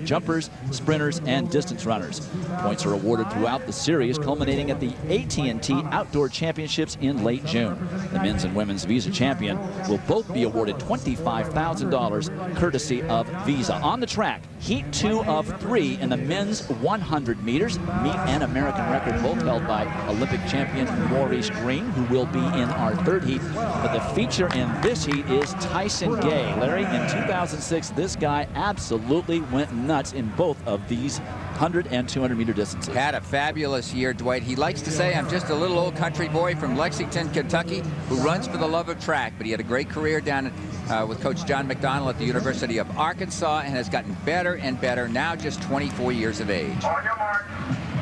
jumpers, sprinters, and distance runners. Points are awarded throughout the series, culminating at the AT&T Outdoor Championships in late June. The men's and women's Visa champion will both be awarded $25,000 courtesy of Visa. On the track, Heat 2 of 3 in the men's 100 meters. Meet and American record both held by Olympic champion Maurice Green, who will be in our third heat. But the feature in this heat is Tyson Gay. Larry, in 2006, this guy absolutely went nuts in both of these 100 and 200 meter distances. Had a fabulous year, Dwight. He likes to say, I'm just a little old country boy from Lexington, Kentucky, who runs for the love of track. But he had a great career down with Coach John McDonnell at the University of Arkansas and has gotten better and better, now just 24 years of age.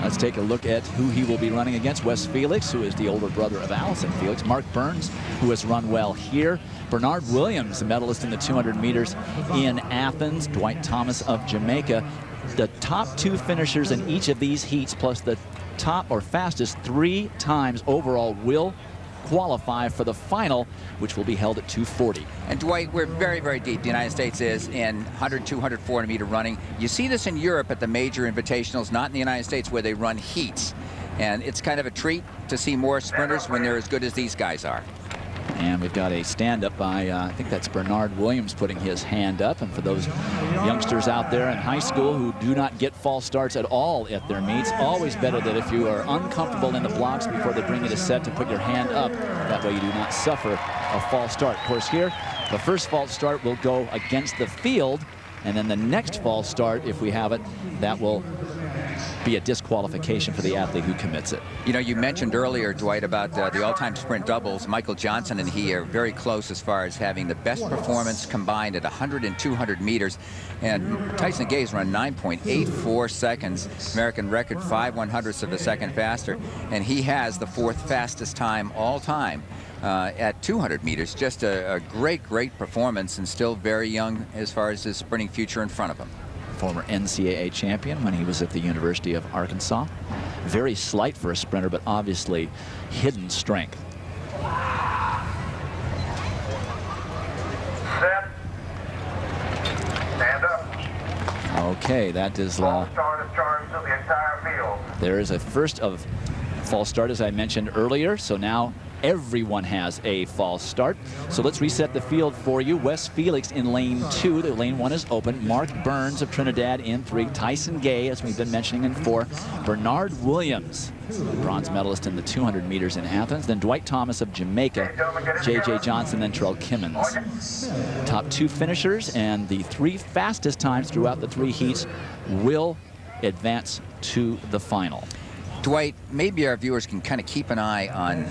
Let's take a look at who he will be running against. Wes Felix, who is the older brother of Allison Felix. Mark Burns, who has run well here. Bernard Williams, the medalist in the 200 meters in Athens. Dwight Thomas of Jamaica. The top 2 finishers in each of these heats, plus the top or fastest 3 times overall, will qualify for the final, which will be held at 2:40. And Dwight, we're very, very deep. The United States is in 100, 200, 400 meter running. You see this in Europe at the major invitationals, not in the United States, where they run heats. And it's kind of a treat to see more sprinters when they're as good as these guys are. And we've got a stand-up by, I think that's Bernard Williams putting his hand up. And for those youngsters out there in high school who do not get false starts at all at their meets, always better that if you are uncomfortable in the blocks before they bring you to set, to put your hand up. That way you do not suffer a false start. Of course, here, the first false start will go against the field. And then the next false start, if we have it, that will be a disqualification for the athlete who commits it. You know, you mentioned earlier, Dwight, about the all-time sprint doubles. Michael Johnson and he are very close as far as having the best performance combined at 100 and 200 meters. And Tyson Gay's run 9.84 seconds, American record 5/100ths of a second faster, and he has the 4th fastest time all time at 200 meters. Just a great, great performance, and still very young as far as his sprinting future in front of him. Former NCAA champion when he was at the University of Arkansas. Very slight for a sprinter, but obviously hidden strength. Set. Stand up. Okay, that is False start is charged to the entire field. there is a first of false start, as I mentioned earlier. So now everyone has a false start. So let's reset the field for you. Wes Felix in lane 2. The lane 1 is open. Mark Burns of Trinidad in 3. Tyson Gay, as we've been mentioning, in 4. Bernard Williams, bronze medalist in the 200 meters in Athens. Then Dwight Thomas of Jamaica. J.J. Johnson, then Terrell Kimmons. Top 2 finishers and the 3 fastest times throughout the 3 heats will advance to the final. Dwight, maybe our viewers can kind of keep an eye on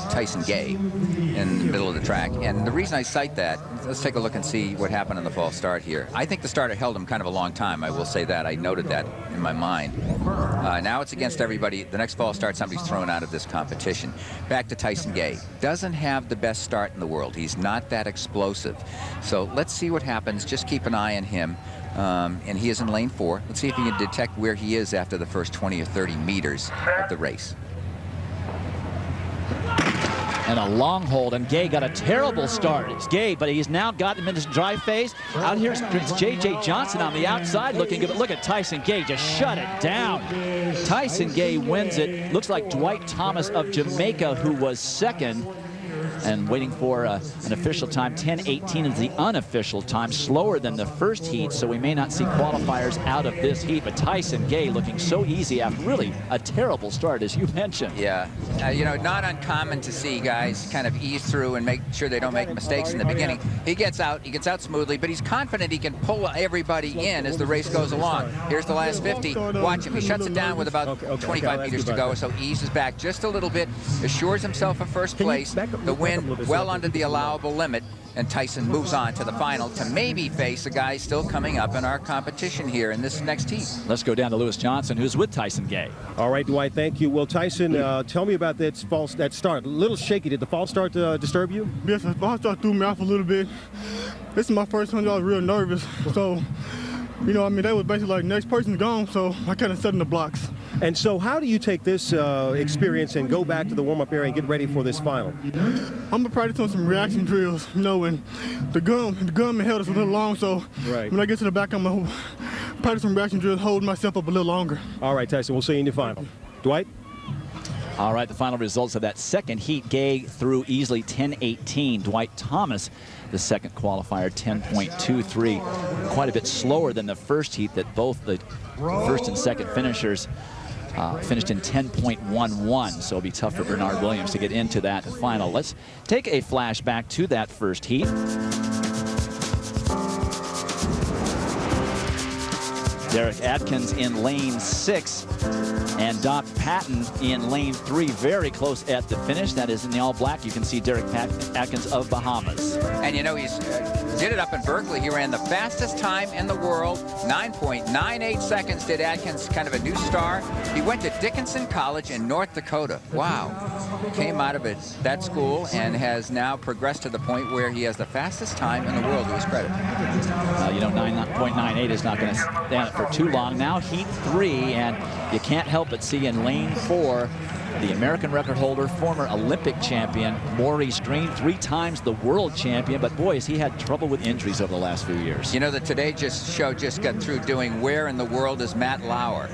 Tyson Gay in the middle of the track. And the reason I cite that, let's take a look and see what happened in the false start here. I think the starter held him kind of a long time. I will say that. I noted that in my mind. Now it's against everybody. The next false start, somebody's thrown out of this competition. Back to Tyson Gay. Doesn't have the best start in the world. He's not that explosive. So let's see what happens. Just keep an eye on him. And he is in lane 4. Let's see if he can detect where he is after the first 20 or 30 meters of the race. And a long hold, and Gay got a terrible start. It's Gay, but he's now got him in his dry phase. Out here is J.J. Johnson on the outside looking good. But look at Tyson Gay, just shut it down. Tyson Gay wins it. Looks like Dwight Thomas of Jamaica, who was second, and waiting for an official time. 10:18 is the unofficial time, slower than the first heat, so we may not see qualifiers out of this heat. But Tyson Gay looking so easy after really a terrible start, as you mentioned. Yeah, you know, not uncommon to see guys kind of ease through and make sure they don't make mistakes in the beginning. He gets out smoothly, but he's confident he can pull everybody in as the race goes along. Here's the last 50. Watch him. He shuts it down with about 25 meters to go, so eases back just a little bit, assures himself a first place. The win well under the allowable limit, and Tyson moves on to the final to maybe face a guy still coming up in our competition here in this next heat. Let's go down to Lewis Johnson, who's with Tyson Gay. All right, Dwight, thank you. Well, Tyson, tell me about that start. A little shaky. Did the false start disturb you? Yes, the false start threw me off a little bit. This is my first one. I was real nervous. So, you know, I mean, that was basically like next person's gone, so I kind of set in the blocks. And so how do you take this experience and go back to the warm-up area and get ready for this final? I'm going to practice on some reaction drills, you know, and the gunman held us a little long, so when I get to the back, I'm going to practice some reaction drills, hold myself up a little longer. All right, Tyson, we'll see you in the final. Dwight? All right, the final results of that second heat. Gay threw easily 10:18. Dwight Thomas, the second qualifier, 10.23. Quite a bit slower than the first heat that both the first and second finishers finished in 10.11. So it'll be tough for Bernard Williams to get into that final. Let's take a flashback to that first heat. Derek Atkins in lane 6 and Doc Patton in lane 3, very close at the finish. That is in the all black. You can see Derek Atkins of Bahamas. And you know, he's did it up in Berkeley. He ran the fastest time in the world, 9.98 seconds did Atkins, kind of a new star. He went to Dickinson College in North Dakota. Wow. Came out of that school and has now progressed to the point where he has the fastest time in the world to his credit. You know, 9.98 is not going to stand it for too long. Now heat 3, and you can't help but see in lane 4 the American record holder, former Olympic champion, Maurice Green, 3 times the world champion. But boy, has he had trouble with injuries over the last few years. You know, the Today show just got through doing Where in the World is Matt Lauer?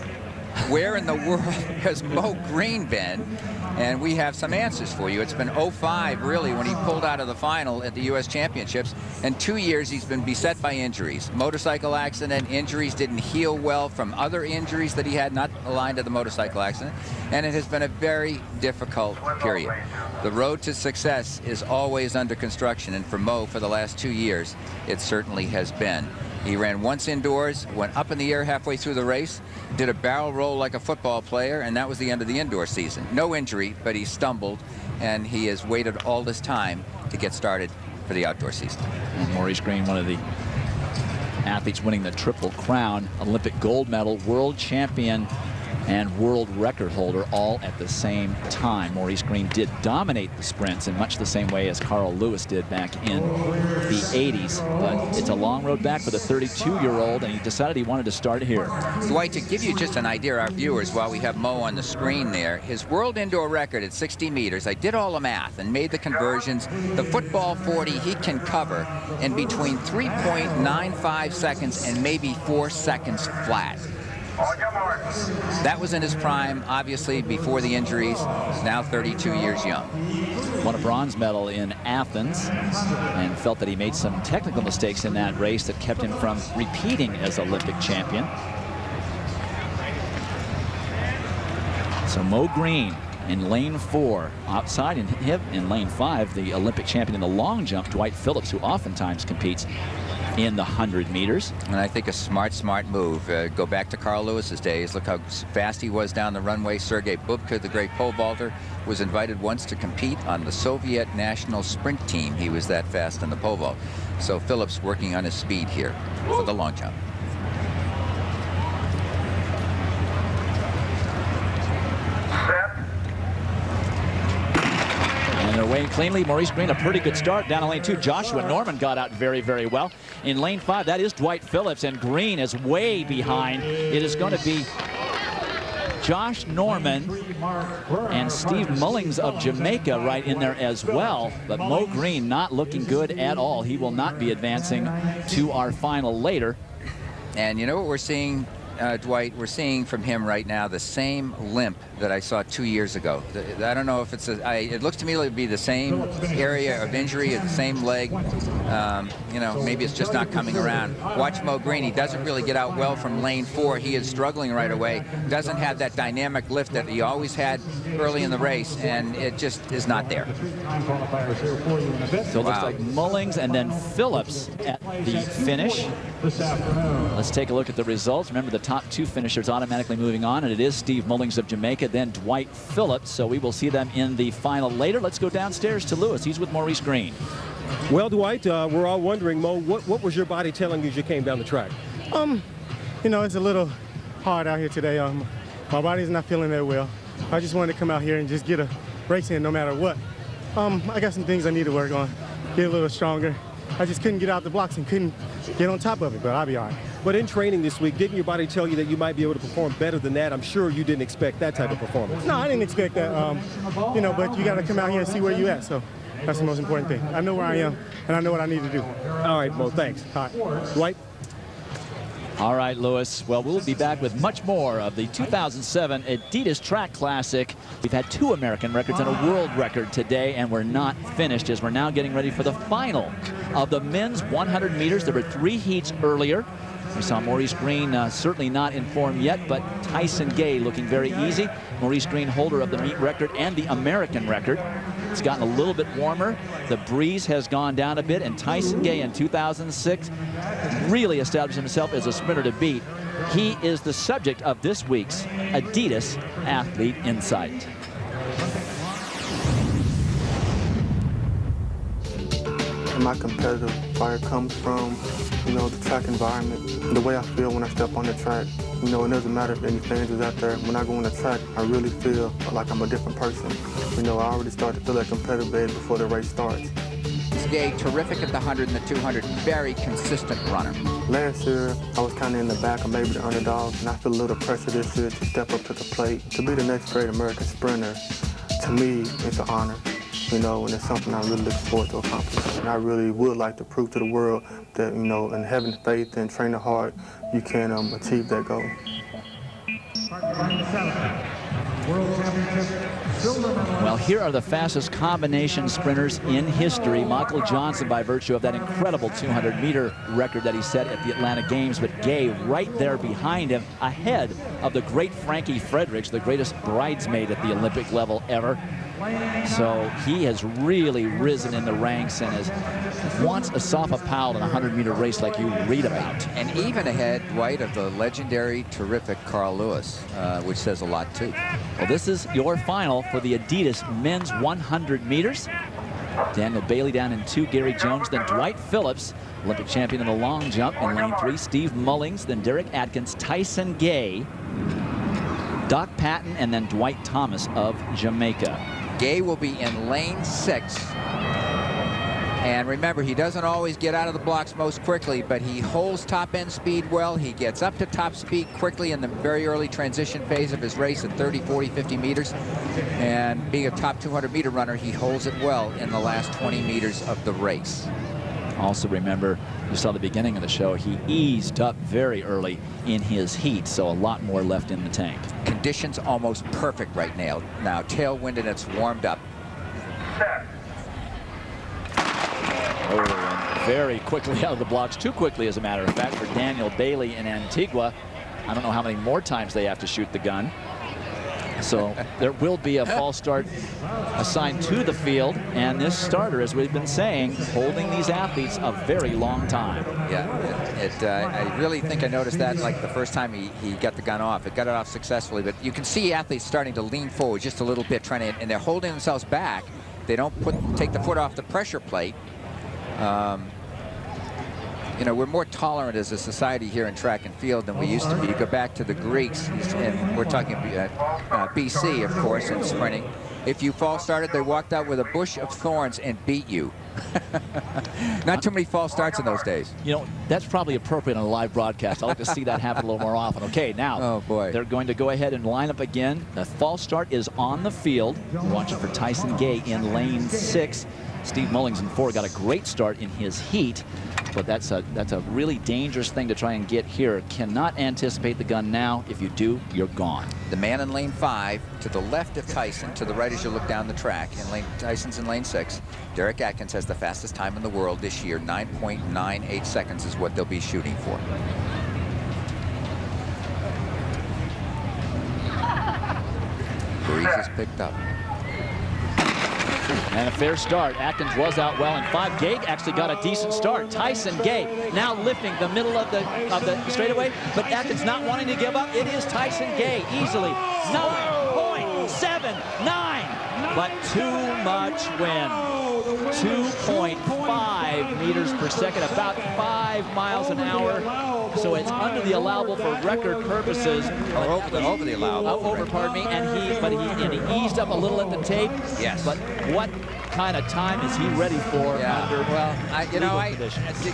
Where in the world has Mo Green been? And we have some answers for you. It's been 05, really, when he pulled out of the final at the U.S. Championships. In 2 years, he's been beset by injuries. Motorcycle accident, injuries, didn't heal well from other injuries that he had, not aligned to the motorcycle accident. And it has been a very difficult period. The road to success is always under construction. And for Mo, for the last 2 years, it certainly has been. He ran once indoors, went up in the air halfway through the race, did a barrel roll like a football player, and that was the end of the indoor season. No injury, but he stumbled, and he has waited all this time to get started for the outdoor season. And Maurice Green, one of the athletes winning the Triple Crown, Olympic gold medal, world champion, and world record holder all at the same time. Maurice Green did dominate the sprints in much the same way as Carl Lewis did back in the 80s. But it's a long road back for the 32-year-old, and he decided he wanted to start here. Dwight, to give you just an idea, our viewers, while we have Mo on the screen there, his world indoor record at 60 meters, I did all the math and made the conversions. The football 40 he can cover in between 3.95 seconds and maybe 4 seconds flat. That was in his prime, obviously, before the injuries. He's now 32 years young. Won a bronze medal in Athens and felt that he made some technical mistakes in that race that kept him from repeating as Olympic champion. So Mo Green in lane 4. Outside in lane 5, the Olympic champion in the long jump, Dwight Phillips, who oftentimes competes in the 100 meters. And I think a smart move. Go back to Carl Lewis's days. Look how fast he was down the runway. Sergei Bubka, the great pole vaulter, was invited once to compete on the Soviet national sprint team. He was that fast in the pole vault. So Phillips working on his speed here for the long jump. And they're weighing cleanly. Maurice Green, a pretty good start down in lane 2. Joshua Norman got out very, very well. In lane 5, that is Dwight Phillips, and Green is way behind. It is going to be Josh Norman and Steve Mullings of Jamaica right in there as well. But Mo Green not looking good at all. He will not be advancing to our final later. And you know what we're seeing, Dwight? We're seeing from him right now the same limp that I saw 2 years ago. I don't know if it's it looks to me like it'd be the same area of injury, the same leg. You know, maybe it's just not coming around. Watch Mo Green. He doesn't really get out well from lane 4. He is struggling right away. Doesn't have that dynamic lift that he always had early in the race, and it just is not there. So it looks like Mullings and then Phillips at the finish. Let's take a look at the results. Remember, the top 2 finishers automatically moving on, and it is Steve Mullings of Jamaica, then Dwight Phillips. So we will see them in the final later. Let's go downstairs to Lewis. He's with Maurice Green. Well, Dwight, we're all wondering, Mo, what was your body telling you as you came down the track? You know, it's a little hard out here today. My body's not feeling that well. I just wanted to come out here and just get a race in no matter what. I got some things I need to work on, get a little stronger. I just couldn't get out the blocks and couldn't get on top of it, but I'll be all right. But in training this week, didn't your body tell you that you might be able to perform better than that? I'm sure you didn't expect that type of performance. No, I didn't expect that. You know, but you got to come out here and see where you're at. So that's the most important thing. I know where I am, and I know what I need to do. All right, Mo, thanks. Hi. Dwight? All right, Lewis. Well, we'll be back with much more of the 2007 Adidas Track Classic. We've had 2 American records and a world record today, and we're not finished as we're now getting ready for the final of the men's 100 meters. There were 3 heats earlier. We saw Maurice Green certainly not in form yet, but Tyson Gay looking very easy. Maurice Green, holder of the meet record and the American record. It's gotten a little bit warmer. The breeze has gone down a bit, and Tyson Gay in 2006 really established himself as a sprinter to beat. He is the subject of this week's Adidas Athlete Insight. My competitive fire comes from, the track environment, the way I feel when I step on the track. It doesn't matter if any fans is out there. When I go on the track, I really feel like I'm a different person. I already start to feel that competitive edge before the race starts. Gay, terrific at the 100 and the 200, very consistent runner. Last year, I was kind of in the back of maybe the underdog, and I feel a little pressure this year to step up to the plate. To be the next great American sprinter, to me, it's an honor. And it's something I really look forward to accomplishing. And I really would like to prove to the world that, in having faith and training hard, you can achieve that goal. Well, here are the fastest combination sprinters in history. Michael Johnson, by virtue of that incredible 200-meter record that he set at the Atlanta Games, but Gay right there behind him, ahead of the great Frankie Fredericks, the greatest bridesmaid at the Olympic level ever. So he has really risen in the ranks and is once a Safa Powell in a 100-meter race like you read about. And even ahead, Dwight, of the legendary, terrific Carl Lewis, which says a lot too. Well, this is your final for the Adidas men's 100 meters. Daniel Bailey down in 2, Gary Jones, then Dwight Phillips, Olympic champion in the long jump in lane 3, Steve Mullings, then Derek Atkins, Tyson Gay, Doc Patton, and then Dwight Thomas of Jamaica. Gay will be in lane 6. And remember, he doesn't always get out of the blocks most quickly, but he holds top-end speed well. He gets up to top speed quickly in the very early transition phase of his race at 30, 40, 50 meters. And being a top 200-meter runner, he holds it well in the last 20 meters of the race. Also remember, you saw the beginning of the show, he eased up very early in his heat, so a lot more left in the tank. Conditions almost perfect right now. Now, tailwind and it's warmed up. Oh, and very quickly out of the blocks, too quickly as a matter of fact for Daniel Bailey in Antigua. I don't know how many more times they have to shoot the gun. So there will be a false start assigned to the field, and this starter, as we've been saying, holding these athletes a very long time. Yeah, I really think I noticed that like the first time he got the gun off. It got it off successfully, but you can see athletes starting to lean forward just a little bit, trying to, and they're holding themselves back. They don't take the foot off the pressure plate. We're more tolerant as a society here in track and field than we used to be. You go back to the Greeks, and we're talking BC, of course, in sprinting. If you false started, they walked out with a bush of thorns and beat you. Not too many false starts in those days. That's probably appropriate on a live broadcast. I'd like to see that happen a little more often. Okay, now oh boy, they're going to go ahead and line up again. The false start is on the field. We're watching for Tyson Gay in lane 6. Steve Mullings in 4 got a great start in his heat, but that's a really dangerous thing to try and get here. Cannot anticipate the gun now. If you do, you're gone. The man in lane 5 to the left of Tyson, to the right as you look down the track. Tyson's in lane 6. Derek Atkins has the fastest time in the world this year. 9.98 seconds is what they'll be shooting for. Breeze is picked up. And a fair start. Atkins was out well in 5. Gay actually got a decent start. Tyson Gay now lifting the middle of the straightaway, but Atkins not wanting to give up. It is Tyson Gay easily 9.79, but too much wind. 2.5 meters per second, about 5 miles an hour. So it's under the allowable for record purposes. Over the allowable. Pardon me. And he eased up a little at the tape. Yes. But what kind of time is he ready for?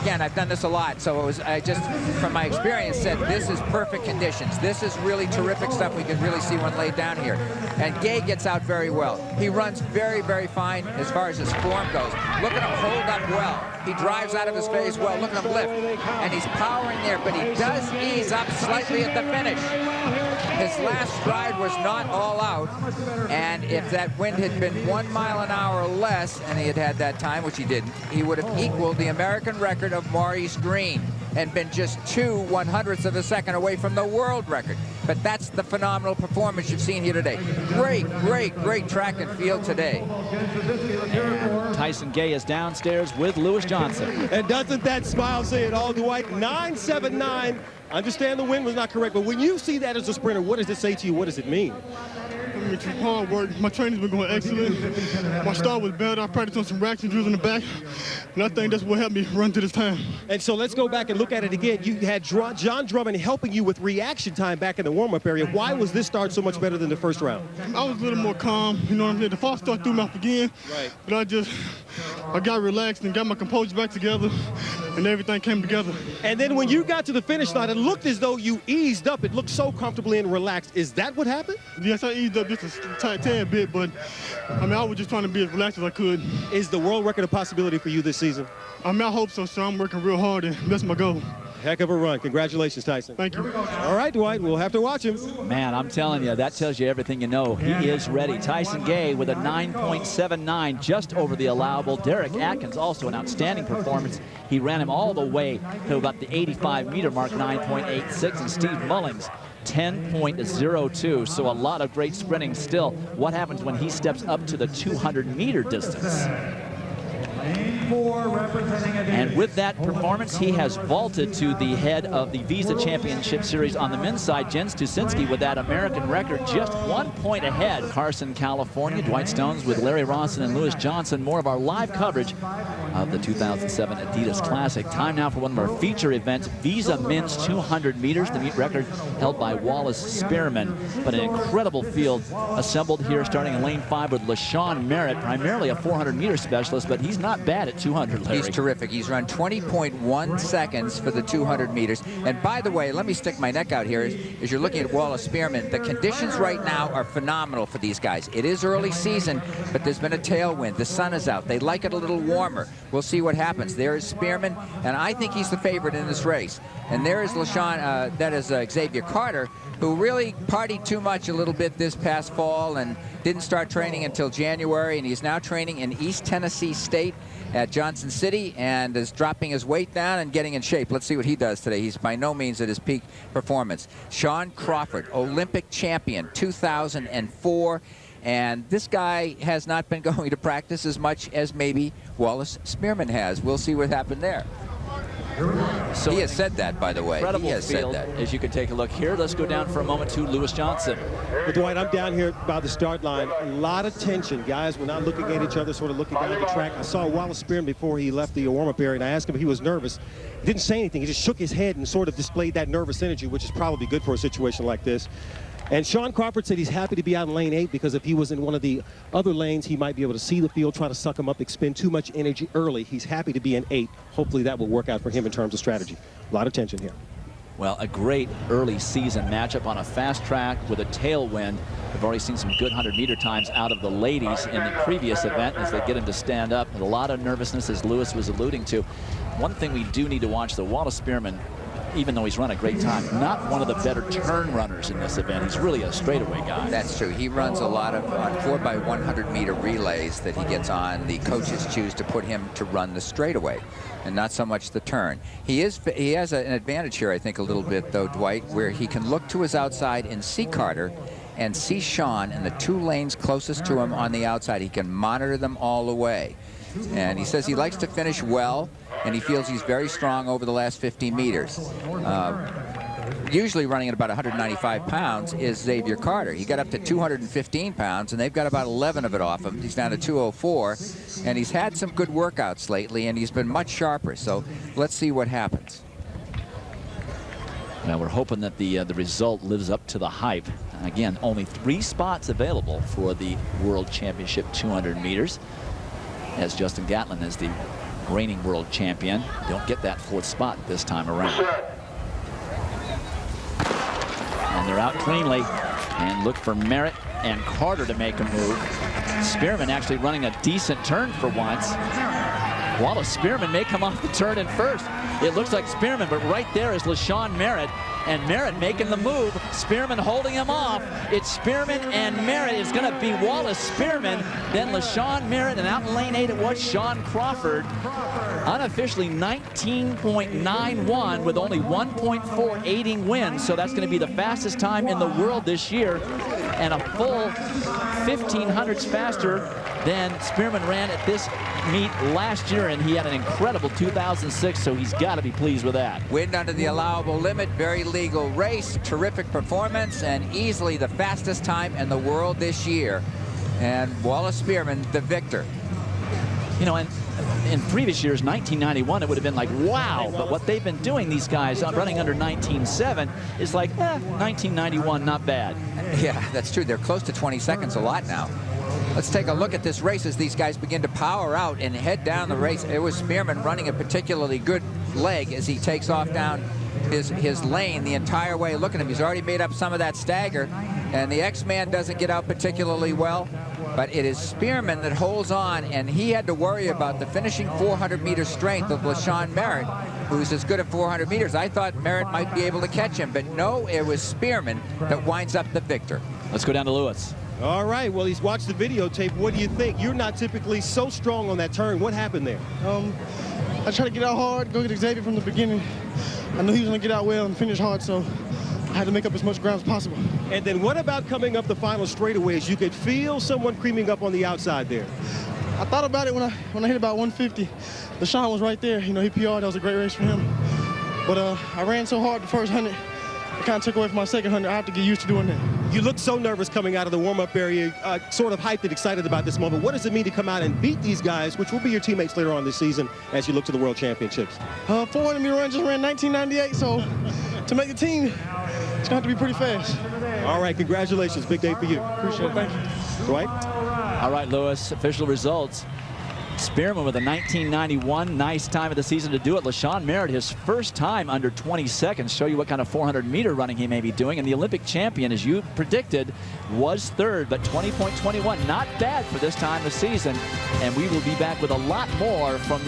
Again, I've done this a lot, so I just, from my experience, said this is perfect conditions. This is really terrific stuff. We can really see one laid down here. And Gay gets out very well. He runs very, very fine as far as his form form goes. Look at him hold up well. He drives out of his phase well. Look at him lift. And he's powering there, but he does ease up slightly at the finish. His last stride was not all out, and if that wind had been 1 mile an hour or less, and he had had that time, which he didn't, he would have equaled the American record of Maurice Green and been just 2/100ths of a second away from the world record. But that's the phenomenal performance you've seen here today. Great, great, great track and field today. And Tyson Gay is downstairs with Lewis Johnson. And doesn't that smile say it all, Dwight? 9.79. I understand the wind was not correct, but when you see that as a sprinter, what does it say to you? What does it mean? It's hard work. My training's been going excellent. My start was better. I practiced on some racks and drills in the back, and I think that's what helped me run to this time. And so let's go back and look at it again. You had John Drummond helping you with reaction time back in the warm-up area. Why was this start so much better than the first round? I was a little more calm. You know what I'm saying? The false start threw me off again. Right. But I got relaxed and got my composure back together, and everything came together. And then when you got to the finish line, it looked as though you eased up. It looked so comfortably and relaxed. Is that what happened? Yes, I eased up just a tad bit, but I mean, I was just trying to be as relaxed as I could. Is the world record a possibility for you this season? I mean, I hope so, so I'm working real hard, and that's my goal. Heck of a run. Congratulations, Tyson. Thank you. All right, Dwight, we'll have to watch him. Man, I'm telling you, that tells you everything you know. He is ready. Tyson Gay with a 9.79, just over the allowable. Derek Atkins, also an outstanding performance. He ran him all the way to about the 85-meter mark, 9.86, and Steve Mullings, 10.02, so a lot of great sprinting still. What happens when he steps up to the 200-meter distance? And with that performance, he has vaulted to the head of the Visa Championship Series on the men's side. Jens Tusinski with that American record, just 1 point ahead. Carson, California. Dwight Stones with Larry Rawson and Lewis Johnson. More of our live coverage of the 2007 Adidas Classic. Time now for one of our feature events, Visa Men's 200 meters. The meet record held by Wallace Spearmon. But an incredible field assembled here, starting in lane 5 with LaShawn Merritt, primarily a 400-meter specialist, but he's not bad at 200, Larry. He's terrific. He's run 20.1 seconds for the 200 meters. And by the way, let me stick my neck out here. As you're looking at Wallace Spearmon, the conditions right now are phenomenal for these guys. It is early season, but there's been a tailwind. The sun is out. They like it a little warmer. We'll see what happens. There is Spearmon, and I think he's the favorite in this race. And there is LaShawn, that is Xavier Carter, who really partied too much a little bit this past fall and didn't start training until January, and he's now training in East Tennessee State at Johnson City and is dropping his weight down and getting in shape. Let's see what he does today. He's by no means at his peak performance. Sean Crawford, Olympic champion, 2004. And this guy has not been going to practice as much as maybe Wallace Spearmon has. We'll see what happened there. So he has said that, by the way. Incredible He has field, said that. as you can take a look here. Let's go down for a moment to Lewis Johnson. Well, Dwight, I'm down here by the start line. A lot of tension. Guys were not looking at each other, sort of looking down the track. I saw Wallace Spearmon before he left the warm-up area, and I asked him if he was nervous. He didn't say anything. He just shook his head and sort of displayed that nervous energy, which is probably good for a situation like this. And Sean Crawford said he's happy to be out in lane 8 because if he was in one of the other lanes, he might be able to see the field, try to suck him up, expend too much energy early. He's happy to be in 8. Hopefully that will work out for him in terms of strategy. A lot of tension here. Well, a great early season matchup on a fast track with a tailwind. We've already seen some good 100-meter times out of the ladies in the previous event as they get him to stand up. And a lot of nervousness, as Lewis was alluding to. One thing we do need to watch, though, Wallace Spearmon, even though he's run a great time, not one of the better turn runners in this event. He's really a straightaway guy. That's true. He runs a lot of on 4x100-meter relays that he gets on. The coaches choose to put him to run the straightaway and not so much the turn. He has an advantage here, I think, a little bit, though, Dwight, where he can look to his outside and see Carter and see Sean in the 2 lanes closest to him on the outside. He can monitor them all the way. And he says he likes to finish well, and he feels he's very strong over the last 50 meters. Usually running at about 195 pounds is Xavier Carter. He got up to 215 pounds, and they've got about 11 of it off him. He's down to 204, and he's had some good workouts lately, and he's been much sharper. So let's see what happens. Now we're hoping that the result lives up to the hype. Again, only 3 spots available for the World Championship 200 meters. As Justin Gatlin is the reigning world champion. Don't get that 4th spot this time around. And they're out cleanly and look for Merritt and Carter to make a move. Spearmon actually running a decent turn for once. Wallace Spearmon may come off the turn in first. It looks like Spearmon, but right there is LaShawn Merritt. And Merritt making the move. Spearmon holding him off. It's Spearmon and Merritt. It's going to be Wallace Spearmon, then LaShawn Merritt, and out in lane 8 it was Sean Crawford. Unofficially 19.91 with only 1.48 wins. So that's going to be the fastest time in the world this year, and a full 1,500s faster than Spearmon ran at this meet last year, and he had an incredible 2006, so he's got to be pleased with that. Wind under the allowable limit, very legal race, terrific performance, and easily the fastest time in the world this year. And Wallace Spearmon, the victor. You know, and in previous years, 1991, it would have been like, wow, but what they've been doing, these guys running under 19.7 is like, 1991, not bad. Yeah, that's true. They're close to 20 seconds a lot now. Let's take a look at this race as these guys begin to power out and head down the race. It was Spearmon running a particularly good leg as he takes off down his lane the entire way. Look at him. He's already made up some of that stagger, and the X-Man doesn't get out particularly well. But it is Spearmon that holds on, and he had to worry about the finishing 400-meter strength of LaShawn Merritt, who's as good at 400 meters. I thought Merritt might be able to catch him, but no, it was Spearmon that winds up the victor. Let's go down to Lewis. All right, well, he's watched the videotape. What do you think? You're not typically so strong on that turn. What happened there? I tried to get out hard, go get Xavier from the beginning. I knew he was going to get out well and finish hard, so I had to make up as much ground as possible. And then what about coming up the final straightaways? You could feel someone creaming up on the outside there. I thought about it when I hit about 150. LaShawn was right there. You know, he PR'd. That was a great race for him. But I ran so hard the first 100, it kind of took away from my second 100. I have to get used to doing that. You look so nervous coming out of the warm-up area, sort of hyped and excited about this moment. What does it mean to come out and beat these guys, which will be your teammates later on this season as you look to the World Championships? 400-meter run just ran 1998, so to make the team, it's going to have to be pretty fast. All right, congratulations. Big day for you. Appreciate it. Thank you. Dwight? All right, Lewis, official results. Spearmon with a 1991, nice time of the season to do it. LaShawn Merritt, his first time under 20 seconds. Show you what kind of 400-meter running he may be doing. And the Olympic champion, as you predicted, was third, but 20.21, not bad for this time of the season. And we will be back with a lot more from the